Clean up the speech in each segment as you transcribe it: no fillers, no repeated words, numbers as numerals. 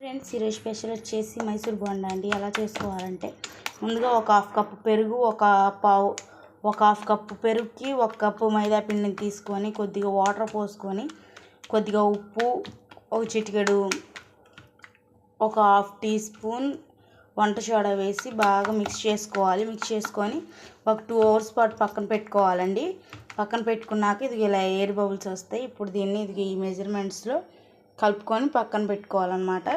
Friends ఈరోజు special వచ్చేసి మైసూర్ బోండా అండి. ఎలా చేసుకోవాలంటే ముందుగా ఒక హాఫ్ కప్పు పెరుగు, ఒక హాఫ్ కప్పు పెరుగుకి 1 కప్పు మైదా పిండిని తీసుకొని కొద్దిగా వాటర్ పోసుకొని కొద్దిగా ఉప్పు, ఒక చిటికెడు, ఒక హాఫ్ టీ స్పూన్ వంట సోడా వేసి బాగా మిక్స్ చేసుకోవాలి. మిక్స్ చేసుకొని ఒక 2 అవర్స్ పాటు పక్కన పెట్టుకోవాలండి. పక్కన పెట్టుకున్నాక ఇది ఇలా ఎయిర్ బబుల్స్ వస్తాయి. ఇప్పుడు దీన్ని ఈ మెజర్మెంట్స్లో కలుపుకొని పక్కన పెట్టుకోవాలన్నమాట.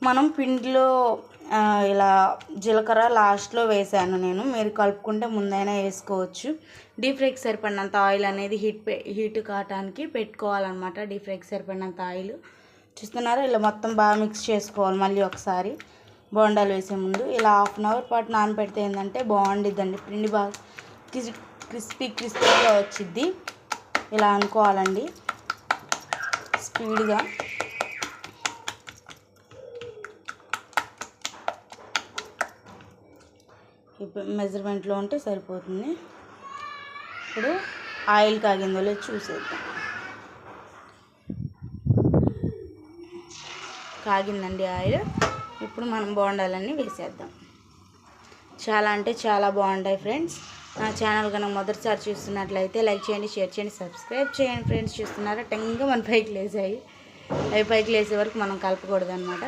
మనం పిండిలో ఇలా జీలకర్ర లాస్ట్లో వేసాను నేను, మీరు కలుపుకుంటే ముందైనా వేసుకోవచ్చు. డీప్ ఫ్రైకి సరిపడినంత ఆయిల్ అనేది హీట్ కావడానికి పెట్టుకోవాలన్నమాట. డీప్ ఫ్రైకి సరిపడినంత ఆయిల్ చూస్తున్నారా, ఇలా మొత్తం బాగా మిక్స్ చేసుకోవాలి. మళ్ళీ ఒకసారి బోండాలు వేసే ముందు ఇలా హాఫ్ అన్ అవర్ పాటు నానబెడితే ఏంటంటే బాగుండిద్దండి, పిండి బాగా క్రిస్పీగా వచ్చిద్ది. ఇలా అనుకోవాలండి స్పీడ్గా. ఇప్పుడు మెజర్మెంట్లో ఉంటే సరిపోతుంది. ఇప్పుడు ఆయిల్ కాగిందో లేదో చూసేద్దాం. కాగిందండి ఆయిల్. ఇప్పుడు మనం బోండాలన్నీ వేసేద్దాం. చాలా అంటే చాలా బాగుంటాయి ఫ్రెండ్స్. నా ఛానల్ కనుక మొదటిసారి చూస్తున్నట్లయితే లైక్ చేయండి, షేర్ చేయండి, సబ్స్క్రైబ్ చేయండి ఫ్రెండ్స్. చూస్తున్నారా, టెంగా మన పైకి లేసాయి. అవి పైకి లేసే వరకు మనం కలపకూడదు అనమాట.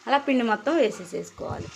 అలా పిండి మొత్తం వేసేసుకోవాలి.